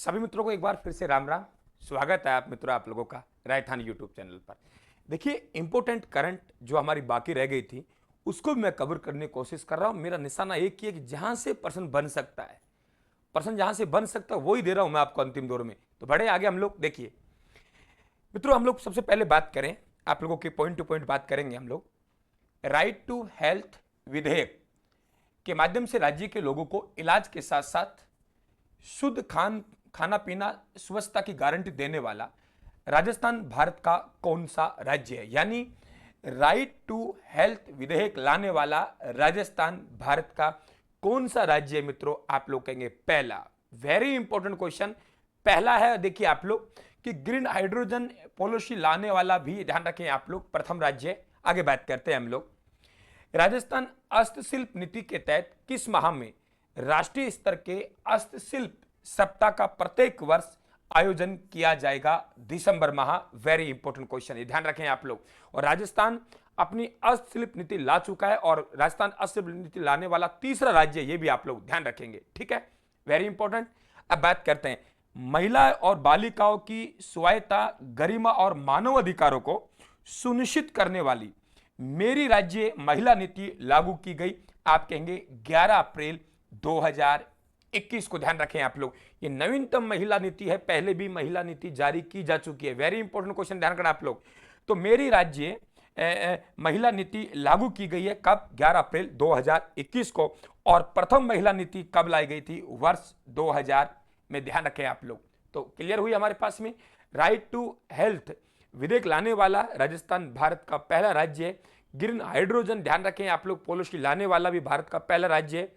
सभी मित्रों को एक बार फिर से राम राम। स्वागत है आप मित्रों आप लोगों का राजस्थान यूट्यूब चैनल पर। देखिए इंपोर्टेंट करंट जो हमारी बाकी रह गई थी उसको भी मैं कवर करने की कोशिश कर रहा हूं। मेरा निशाना एक ही है कि जहां से पर्सन बन सकता है, पर्सन जहां से बन सकता है वही दे रहा हूं मैं आपको अंतिम दौर में। तो बढ़े आगे हम लोग। देखिए मित्रों, हम लोग सबसे पहले बात करें, आप लोगों के पॉइंट टू पॉइंट बात करेंगे हम लोग। राइट टू हेल्थ विधेयक के माध्यम से राज्य के लोगों को इलाज के साथ साथ शुद्ध खाना पीना स्वच्छता की गारंटी देने वाला राजस्थान भारत का कौन सा राज्य है? यानी राइट टू हेल्थ विधेयक लाने वाला राजस्थान भारत का कौन सा राज्य है मित्रों? आप लोग कहेंगे पहला। वेरी इंपॉर्टेंट क्वेश्चन पहला है। देखिए आप लोग कि ग्रीन हाइड्रोजन पॉलिसी लाने वाला भी ध्यान रखें आप लोग प्रथम राज्य है। आगे बात करते हैं हम लोग। राजस्थान हस्तशिल्प नीति के तहत किस माह में राष्ट्रीय स्तर के हस्तशिल्प सप्ताह का प्रत्येक वर्ष आयोजन किया जाएगा? दिसंबर माह। वेरी इंपॉर्टेंट क्वेश्चन है, ध्यान रखें आप लोग। और राजस्थान अपनी हस्तशिल्प नीति ला चुका है और राजस्थान हस्तशिल्प नीति लाने वाला तीसरा राज्य, ये भी आप लोग ध्यान रखेंगे, ठीक है, वेरी इंपॉर्टेंट। अब बात करते हैं महिला और बालिकाओं की स्वायत्ता, गरिमा और मानव अधिकारों को सुनिश्चित करने वाली मेरी राज्य महिला नीति लागू की गई। आप कहेंगे 11 अप्रैल 2021 को। ध्यान रखें आप लोग, ये नवीनतम महिला नीति है, पहले भी महिला नीति जारी की जा चुकी है। वेरी इंपॉर्टेंट क्वेश्चन, ध्यान रखना आप लोग। तो मेरी राज्य महिला नीति लागू की गई है कब? 11 अप्रैल 2021 को। और प्रथम महिला नीति कब लाई गई थी? वर्ष 2000 में। ध्यान रखें आप लोग। तो क्लियर हुई हमारे पास में। राइट टू हेल्थ विधेयक लाने वाला राजस्थान भारत का पहला राज्य है। ग्रीन हाइड्रोजन ध्यान रखें आप लोग पॉलिसी लाने वाला भी भारत का पहला राज्य है।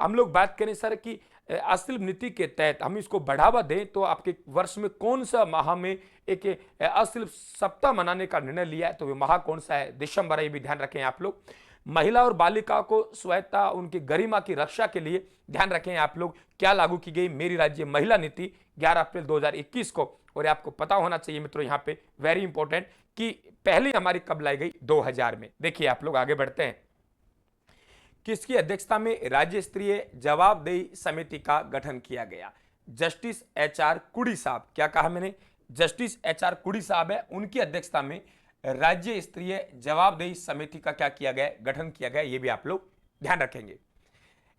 हम लोग बात करें सर कि हस्तशिल्प नीति के तहत हम इसको बढ़ावा दें तो आपके वर्ष में कौन सा माह में एक हस्तशिल्प सप्ताह मनाने का निर्णय लिया है? तो वह माह कौन सा है? दिसंबर है, ये भी ध्यान रखें आप लोग। महिला और बालिका को स्वायत्ता, उनकी गरिमा की रक्षा के लिए ध्यान रखें आप लोग क्या लागू की गई? मेरी राज्य महिला नीति 11 अप्रैल 2021 को। और आपको पता होना चाहिए मित्रों यहाँ पे वेरी इंपॉर्टेंट कि पहले हमारी कब लाई गई? 2000 में। देखिए आप लोग आगे बढ़ते हैं। किसकी अध्यक्षता में राज्य स्तरीय जवाबदेही समिति का गठन किया गया? जस्टिस HR कुड़ी साहब। क्या कहा मैंने? जस्टिस HR कुड़ी साहब है, उनकी अध्यक्षता में राज्य स्तरीय जवाबदेही समिति का क्या किया गया? गठन किया गया। ये भी आप लोग ध्यान रखेंगे।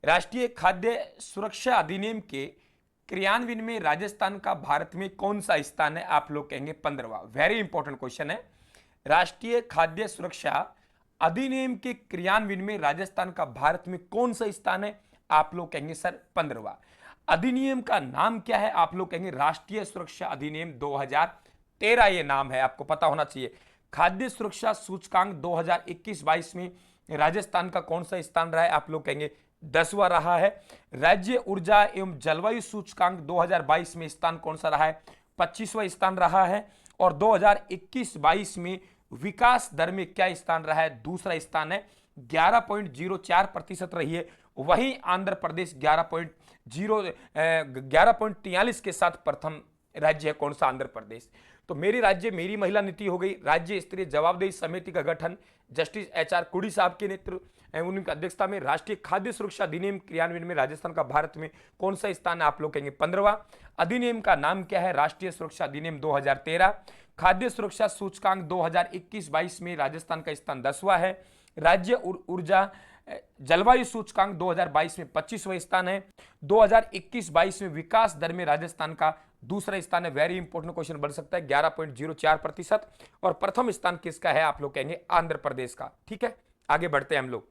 राष्ट्रीय खाद्य सुरक्षा अधिनियम के क्रियान्वयन में राजस्थान का भारत में कौन सा स्थान है? आप लोग कहेंगे 15वां। वेरी इंपॉर्टेंट क्वेश्चन है। राष्ट्रीय खाद्य सुरक्षा अधिनियम के क्रियान्वयन में राजस्थान का भारत में कौन सा स्थान है? आप लोग कहेंगे सर 15वां। अधिनियम का नाम क्या है? आप लोग कहेंगे राष्ट्रीय सुरक्षा अधिनियम 2013 ये नाम है, आपको पता होना चाहिए। खाद्य सुरक्षा सूचकांक 2021-22 में राजस्थान का कौन सा स्थान रहा है? आप लोग कहेंगे 10वां रहा है। राज्य ऊर्जा एवं जलवायु सूचकांक 2022 में स्थान कौन सा रहा है? 25वां स्थान रहा है। और 2021-22 में विकास दर में क्या स्थान रहा है? दूसरा स्थान है, 11.04% रही है। वहीं आंध्र प्रदेश 11.43 के साथ प्रथम राज्य है। कौन सा? आंध्र प्रदेश। तो मेरी राज्य मेरी महिला नीति हो गई। राज्य स्तरीय जवाबदेही समिति का गठन जस्टिस HR कुड़ी साहब के नेतृत्व उनकी अध्यक्षता में। राष्ट्रीय खाद्य सुरक्षा अधिनियम क्रियान्वयन में राजस्थान का भारत में कौन सा स्थान है? आप लोग कहेंगे 15वां। अधिनियम का नाम क्या है? राष्ट्रीय सुरक्षा अधिनियम 2013। खाद्य सुरक्षा सूचकांक 2021-22 में राजस्थान का स्थान 10वां है। राज्य ऊर्जा जलवायु सूचकांक 2022 में 25वां स्थान है। 2021-22 में विकास दर में राजस्थान का दूसरा स्थान है। वेरी इंपॉर्टेंट क्वेश्चन बन सकता है, 11.04%। और प्रथम स्थान किसका है? आप लोग कहेंगे आंध्र प्रदेश का, ठीक है। आगे बढ़ते हैं हम लोग।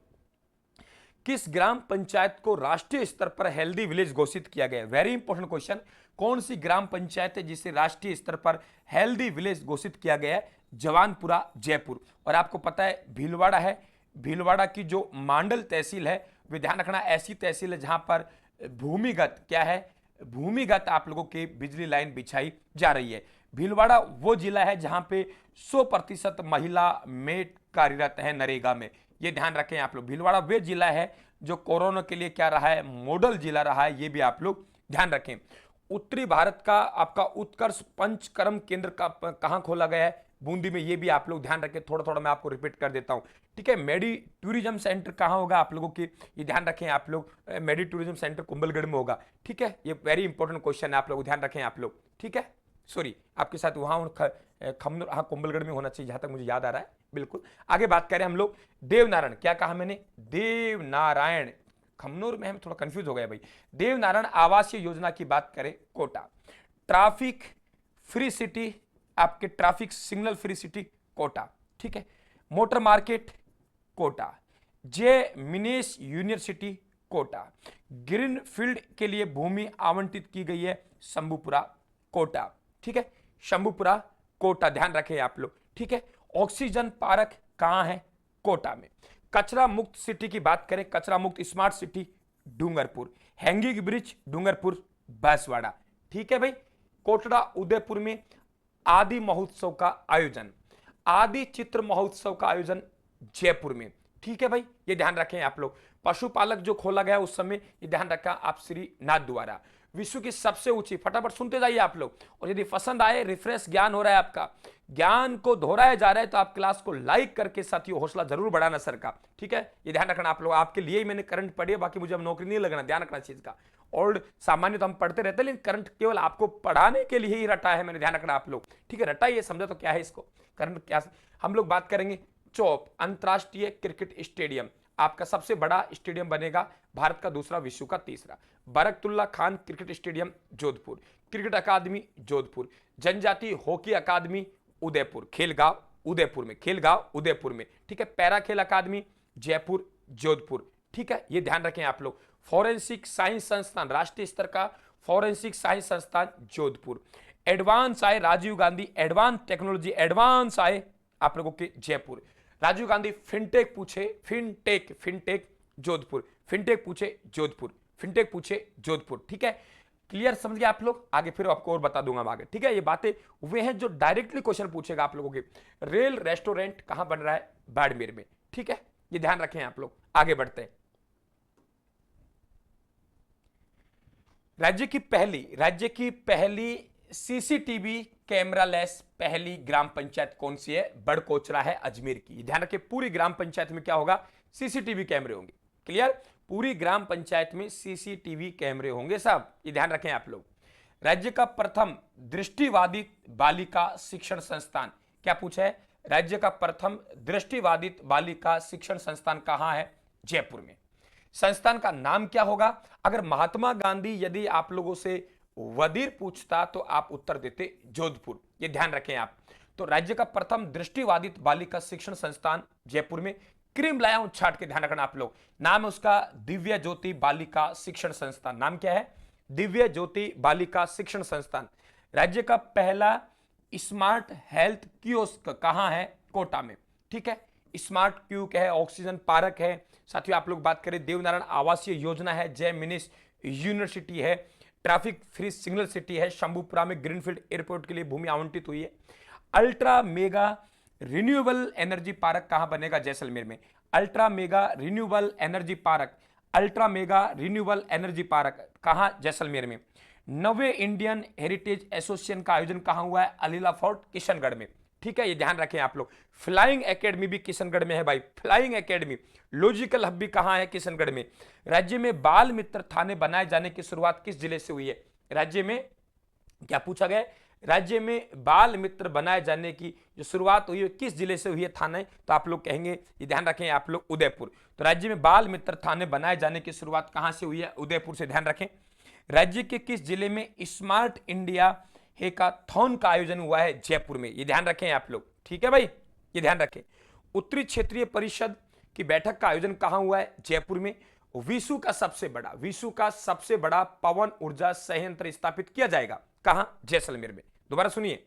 किस ग्राम पंचायत को राष्ट्रीय स्तर पर हेल्दी विलेज घोषित किया गया? Very important question. कौन सी ग्राम पंचायत है जिसे राष्ट्रीय स्तर पर हेल्दी विलेज घोषित किया गया है? जवानपुरा, जयपुर। और आपको पता है भीलवाड़ा है, भीलवाड़ा की जो मांडल तहसील है, वे ध्यान रखना ऐसी तहसील है जहां पर भूमिगत क्या है? भूमिगत आप लोगों की बिजली लाइन बिछाई जा रही है। भीलवाड़ा वो जिला है जहां पे 100% महिला मेट कार्यरत है नरेगा में। ये ध्यान रखें आप लोग। भीलवाड़ा वे जिला है जो कोरोना के लिए क्या रहा है? मॉडल जिला रहा है। ये भी आप लोग ध्यान रखें। उत्तरी भारत का आपका उत्कर्ष पंचकर्म केंद्र का कहां खोला गया है? बूंदी में। ये भी आप लोग ध्यान रखें। थोड़ा थोड़ा मैं आपको रिपीट कर देता हूं, ठीक है। मेडी टूरिज्म सेंटर कहाँ होगा आप लोगों के, ये ध्यान रखें आप लोग, मेडी टूरिज्म सेंटर कुंभलगढ़ में होगा, ठीक है। ये वेरी इंपॉर्टेंट क्वेश्चन है, आप लोग ध्यान रखें आप लोग, ठीक है। सॉरी, आपके साथ वहां खमनोर, हाँ कुंभलगढ़ में होना चाहिए जहां तक मुझे याद आ रहा है, बिल्कुल। आगे बात करें हम लोग देवनारायण, क्या कहा मैंने, देवनारायण, खमनोर में हम थोड़ा कंफ्यूज हो गए भाई। देवनारायण आवासीय योजना की बात करें, कोटा। ट्रैफिक फ्री सिटी, आपके traffic signal free city, Kota, ठीक है। Motor market, Kota. जे मिनेस यूनिवर्सिटी, कोटा। ग्रीन फील्ड के लिए भूमि आवंटित की गई है, शंभुपुरा, कोटा, ठीक है। शंभुपुरा, कोटा, ध्यान रखें आप लोग, ठीक है। ऑक्सीजन पार्क कहां है, कोटा में। कचरा मुक्त सिटी की बात करें, कचरा मुक्त smart city, Dungarpur. Hanging bridge, Dungarpur, Banswara, ठीक है भाई। कोटड़ा उदयपुर में आदि महोत्सव का आयोजन, आदि चित्र महोत्सव का आयोजन जयपुर में, ठीक है भाई, ये ध्यान रखें आप लोग। पशुपालक जो खोला गया उस समय, ये ध्यान रखा आप श्री नाथ द्वारा। विश्व की सबसे ऊंची, फटाफट सुनते जाइए आप लोग, और यदि पसंद आए, रिफ्रेश ज्ञान हो रहा है आपका, ज्ञान को दोहराया जा रहा है, तो आप क्लास को लाइक करके साथियों हौसला जरूर बढ़ाना सर का, ठीक है। ये ध्यान रखना आप लोग, आपके लिए ही मैंने करंट पढ़ी है, बाकी मुझे अब नौकरी नहीं लगना, ध्यान रखना चीज का। और सामान्य तो हम पढ़ते रहते हैं, लेकिन करंट केवल आपको पढ़ाने के लिए ही रटा है मैंने, ध्यान रखना आप लोग, ठीक है। रटा ये समझो तो क्या है इसको, करंट क्या। हम लोग बात करेंगे चौप अंतरराष्ट्रीय क्रिकेट स्टेडियम, आपका सबसे बड़ा स्टेडियम बनेगा, भारत का दूसरा, विश्व का तीसरा। Barkatullah Khan cricket stadium, Jodhpur. Cricket academy, Jodhpur. जनजातीय हॉकी अकादमी, उदयपुर, खेलगांव उदयपुर में, खेलगांव उदयपुर में, ठीक है। पैरा खेल अकादमी, जयपुर, जोधपुर, ठीक है, ये ध्यान रखें आप लोग। फॉरेंसिक साइंस संस्थान, राष्ट्रीय स्तर का फॉरेंसिक साइंस संस्थान, जोधपुर। एडवांस आए Rajiv Gandhi, advance technology advance आए आप लोगों के जयपुर। राजीव गांधी फिनटेक पूछे, फिनटेक, फिनटेक जोधपुर, फिनटेक पूछे जोधपुर, फिनटेक पूछे जोधपुर, ठीक है। क्लियर समझ गए आप लोग, आगे फिर आपको और बता दूंगा आगे, ठीक है। ये बातें वे हैं जो डायरेक्टली क्वेश्चन पूछेगा आप लोगों के। रेल रेस्टोरेंट कहां बन रहा है, बाड़मेर में, ठीक है, ये ध्यान रखें आप लोग। आगे बढ़ते हैं, राज्य की पहली सीसीटीवी कैमरा लेस पहली ग्राम पंचायत कौन सी है, बड़कोचरा है, अजमेर की। ध्यान रखें, पूरी ग्राम पंचायत में क्या होगा, सीसीटीवी कैमरे होंगे, क्लियर। पूरी ग्राम पंचायत में सीसीटीवी कैमरे होंगे साहब, ये ध्यान रखें आप लोग। राज्य का प्रथम दृष्टिबाधित बालिका शिक्षण संस्थान, क्या पूछा है, राज्य का प्रथम दृष्टिबाधित बालिका शिक्षण संस्थान कहां है, जयपुर में। संस्थान का नाम क्या होगा। अगर महात्मा गांधी यदि आप लोगों से वजीर पूछता तो आप उत्तर देते जोधपुर, ये ध्यान रखें आप। तो राज्य का प्रथम दृष्टिबाधित बालिका शिक्षण संस्थान जयपुर में। क्रीम लाया हूं छाट के, ध्यान रखना आप लोग। नाम है उसका दिव्य ज्योति बालिका शिक्षण संस्थान, नाम क्या है, दिव्य ज्योति बालिका शिक्षण संस्थान। राज्य का पहला स्मार्ट हेल्थ कियोस्क कहां है, कोटा में, ठीक है। स्मार्ट क्यूक है, ऑक्सीजन पार्क है, साथियों आप लोग बात करें देवनारायण आवासीय योजना है, जय मिनिस यूनिवर्सिटी है, ट्रैफिक फ्री सिग्नल सिटी है, शंभुपुरा में ग्रीनफील्ड एयरपोर्ट के लिए भूमि आवंटित हुई है। Ultra mega renewable energy park कहां बनेगा, जैसलमेर में। Ultra mega renewable energy park, ultra mega renewable energy park कहां, जैसलमेर में। नवे इंडियन हेरिटेज एसोसिएशन का आयोजन कहां हुआ है, अलीला फोर्ट, किशनगढ़ में, ठीक है, ये ध्यान रखें आप लोग। फ्लाइंग एकेडमी भी किशनगढ़ में है भाई, फ्लाइंग एकेडमी। लॉजिकल हब भी कहां है, किशनगढ़ में। राज्य में बाल मित्र थाने बनाए जाने की शुरुआत किस जिले से हुई है, राज्य में, क्या पूछा गया, राज्य में बाल मित्र बनाए जाने की जो शुरुआत हुई है किस जिले से हुई है, थाने, तो आप लोग कहेंगे, ये ध्यान रखें आप लोग, उदयपुर। तो राज्य में बाल मित्र थाने बनाए जाने की शुरुआत कहां से हुई है, उदयपुर से, ध्यान रखें। राज्य के किस जिले में स्मार्ट इंडिया हैकाथॉन का आयोजन हुआ है, जयपुर में, ये ध्यान रखें आप लोग, ठीक है भाई, ये ध्यान रखें। उत्तरी क्षेत्रीय परिषद की बैठक का आयोजन कहां हुआ है, जयपुर में। विश्व का सबसे बड़ा पवन ऊर्जा संयंत्र स्थापित किया जाएगा कहां, जैसलमेर में। दोबारा सुनिए,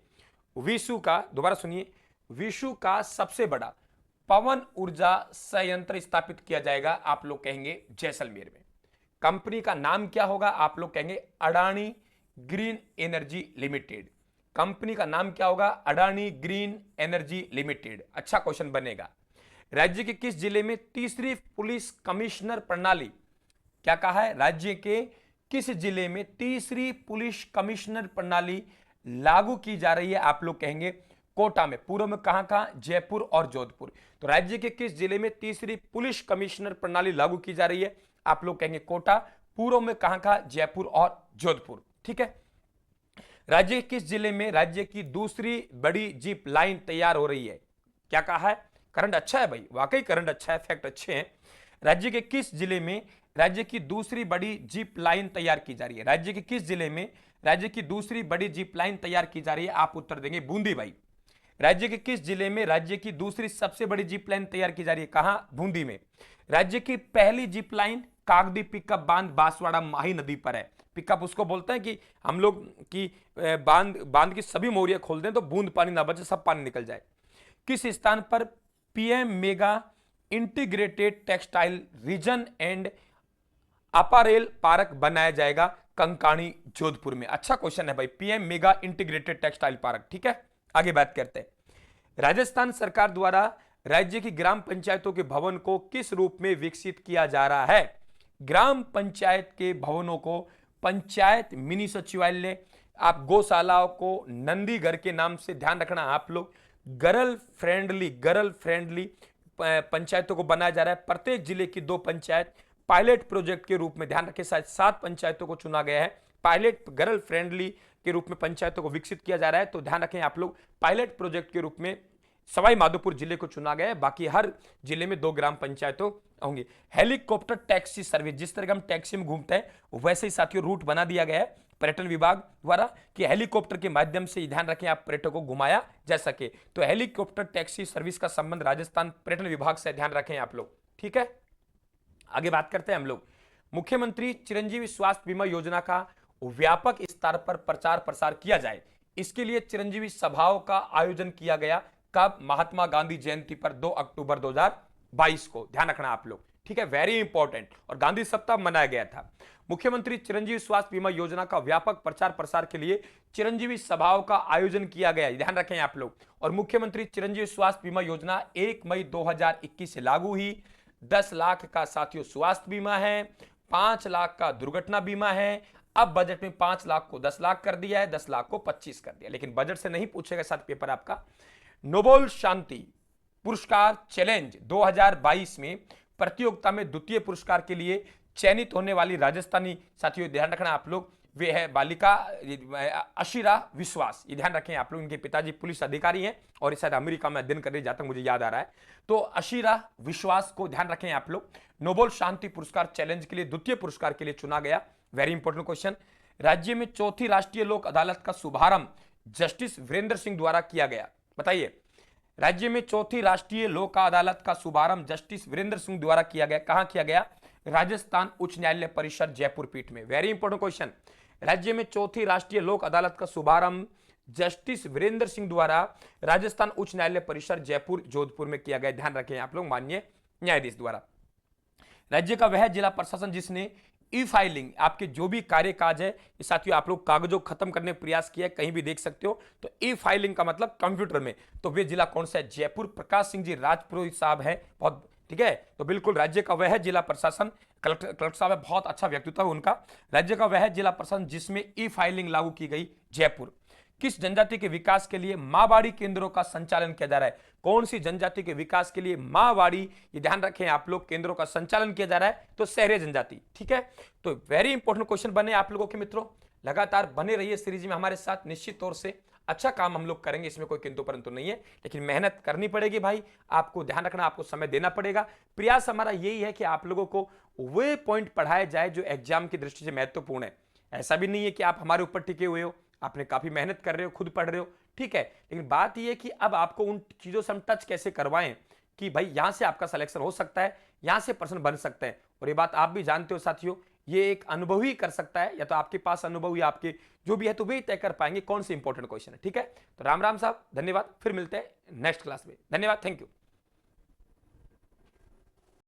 विश्व का सबसे बड़ा पवन ऊर्जा संयंत्र स्थापित किया जाएगा, आप लोग कहेंगे जैसलमेर में। कंपनी का नाम क्या होगा, आप लोग कहेंगे Adani green energy limited. Company का नाम क्या होगा, अडानी ग्रीन एनर्जी लिमिटेड। अच्छा क्वेश्चन बनेगा। राज्य के किस जिले में तीसरी पुलिस कमिश्नर प्रणाली, क्या कहा है, राज्य के किस जिले में तीसरी पुलिस कमिश्नर प्रणाली लागू की जा रही है, आप लोग कहेंगे कोटा में। पूर्व में कहां कहां? जयपुर और जोधपुर। तो राज्य के किस जिले में तीसरी पुलिस कमिश्नर प्रणाली लागू की जा रही है? आप लोग कहेंगे कोटा। पूर्व में कहां कहां? जयपुर और जोधपुर। ठीक है। राज्य के किस जिले में राज्य की दूसरी बड़ी जीप लाइन तैयार हो रही है? क्या कहा है? करंट अच्छा है भाई, वाकई करंट अच्छा है, फैक्ट अच्छे हैं। राज्य के किस जिले में राज्य की दूसरी बड़ी जीप लाइन तैयार की जा रही है? राज्य के किस जिले में राज्य की दूसरी बड़ी जीप लाइन तैयार की जा रही है? आप उत्तर देंगे बूंदी भाई। राज्य के किस जिले में राज्य की दूसरी सबसे बड़ी जीप लाइन तैयार की जा रही है? कहां? बूंदी में। राज्य की पहली जीप लाइन कागदी पिकअप बांध बांसवाड़ा माही नदी पर है। पिकअप उसको बोलते हैं कि हम लोग की बांध की सभी मोरियां खोल दें तो बूंद पानी ना बचे, सब पानी निकल जाए। किस स्थान पर PM mega integrated textile region and apparel park बनाया जाएगा? कंकाणी जोधपुर में। अच्छा क्वेश्चन है भाई, PM mega integrated textile park. ठीक है, आगे बात करते हैं। राजस्थान सरकार द्वारा राज्य की ग्राम पंचायतों के भवन को किस रूप में विकसित किया जा रहा है? ग्राम पंचायत के भवनों को पंचायत मिनी सचिवालय, आप गौशालाओं को नंदी घर के नाम से ध्यान रखना आप लोग, गर्ल फ्रेंडली पंचायतों को बनाया जा रहा है। प्रत्येक जिले की 2 पंचायत पायलट प्रोजेक्ट के रूप में, ध्यान रखें, शायद 7 पंचायतों को चुना गया है। पायलट गर्ल फ्रेंडली के रूप में पंचायतों को विकसित किया जा रहा है। तो ध्यान रखें आप लोग, पायलट प्रोजेक्ट के रूप में सवाई माधोपुर जिले को चुना गया है। बाकी हर जिले में 2 ग्राम पंचायतों होंगी। हेलीकॉप्टर टैक्सी सर्विस, जिस तरह हम टैक्सी में घूमते हैं वैसे ही साथियों रूट बना दिया गया है पर्यटन विभाग द्वारा कि हेलीकॉप्टर के माध्यम से, ध्यान रखें आप, पर्यटकों को घुमाया जा सके। तो हेलीकॉप्टर टैक्सी सर्विस का संबंध राजस्थान पर्यटन विभाग से, ध्यान रखें आप लोग। ठीक है, आगे बात करते हैं हम लोग। मुख्यमंत्री चिरंजीवी स्वास्थ्य बीमा योजना का व्यापक स्तर पर प्रचार प्रसार किया जाए, इसके लिए चिरंजीवी सभाओं का आयोजन किया गया। कब? महात्मा गांधी जयंती पर 2 अक्टूबर 2022 को। ध्यान रखना आप लोग। ठीक है, वेरी इंपॉर्टेंट। और गांधी सप्ताह मनाया गया था। मुख्यमंत्री चिरंजीवी स्वास्थ्य बीमा योजना का व्यापक प्रचार प्रसार के लिए चिरंजीवी सभाओं का आयोजन किया गया, ध्यान रखें आप लोग। और मुख्यमंत्री चिरंजीवी स्वास्थ्य बीमा योजना 1 मई 2021 से लागू हुई। 10 लाख का साथियों स्वास्थ्य बीमा है, 5 लाख का दुर्घटना बीमा है। अब बजट में 5 लाख को 10 लाख कर दिया है, 10 लाख को 25 कर दिया। लेकिन बजट से नहीं पूछेगा साथ पेपर आपका। नोबेल शांति पुरस्कार चैलेंज 2022 में प्रतियोगिता में द्वितीय पुरस्कार के लिए चयनित होने वाली राजस्थानी, साथियों ध्यान रखना आप लोग, वे है बालिका अशीरा विश्वास। ये ध्यान रखें आप लोग, इनके पिताजी पुलिस अधिकारी हैं और शायद अमेरिका में अध्ययन कर रहे, जहां तक मुझे याद आ रहा है। तो अशीरा विश्वास को ध्यान रखें आप लोग, नोबेल शांति पुरस्कार चैलेंज के लिए द्वितीय पुरस्कार के लिए चुना गया। Very important question. राज्य में चौथी राष्ट्रीय लोक अदालत का शुभारंभ जस्टिस वीरेंद्र सिंह द्वारा किया गया। बताइए, राज्य में चौथी राष्ट्रीय लोक अदालत का शुभारंभ जस्टिस वीरेंद्र सिंह द्वारा किया गया। कहां किया गया? राजस्थान उच्च न्यायालय परिसर जयपुर पीठ में। Very important question. राज्य में चौथी राष्ट्रीय लोक अदालत का शुभारंभ जस्टिस वीरेंद्र सिंह द्वारा राजस्थान उच्च न्यायालय परिसर जयपुर जोधपुर में किया गया। ध्यान रखें आप लोग, माननीय न्यायाधीश द्वारा। राज्य का वह जिला प्रशासन जिसने ई फाइलिंग, आपके जो भी कार्य काज है, ये साथियों आप लोग कागजों खत्म करने का प्रयास किया है, कहीं भी देख सकते हो। तो ई फाइलिंग का मतलब कंप्यूटर में, तो वे जिला कौन सा है? जयपुर। प्रकाश सिंह जी राजपुरोहित साहब है, बहुत ठीक है। तो बिल्कुल राज्य का वह जिला प्रशासन, कलेक्टर साहब है, बहुत अच्छा व्यक्तित्व है उनका। राज्य का वह जिला प्रशासन जिसमें ई फाइलिंग लागू की गई, जयपुर। किस जनजाति के विकास के लिए माँवाड़ी केंद्रों का संचालन किया जा रहा है? कौन सी जनजाति के विकास के लिए माँवाड़ी, ये ध्यान रखें आप लोग, केंद्रों का संचालन किया जा रहा है? तो शहरी जनजाति। ठीक है, तो वेरी इंपॉर्टेंट क्वेश्चन बने आप लोगों के मित्रों। लगातार बने रहिए सीरीज में हमारे साथ, निश्चित तौर से अच्छा काम हम लोग करेंगे, इसमें कोई किंतु परंतु नहीं है। लेकिन मेहनत करनी पड़ेगी भाई, आपको ध्यान रखना, आपको समय देना पड़ेगा। प्रयास हमारा यही है कि आप लोगों को वे पॉइंट पढ़ाए जाए जो एग्जाम की दृष्टि से महत्वपूर्ण है। ऐसा भी नहीं है कि आप हमारे ऊपर टिके हुए हो, आपने काफी मेहनत कर रहे हो, खुद पढ़ रहे हो, ठीक है। लेकिन बात यह है कि अब आपको उन चीजों से हम टच कैसे करवाएं कि भाई यहां से आपका सिलेक्शन हो सकता है, यहां से प्रश्न बन सकते हैं। और ये बात आप भी जानते हो साथियों, ये एक अनुभव ही कर सकता है, या तो आपके पास अनुभव या आपके जो भी है तो वे तय कर पाएंगे कौन से इंपॉर्टेंट क्वेश्चन है। ठीक है, तो राम राम साहब, धन्यवाद। फिर मिलते हैं नेक्स्ट क्लास में। धन्यवाद, थैंक यू।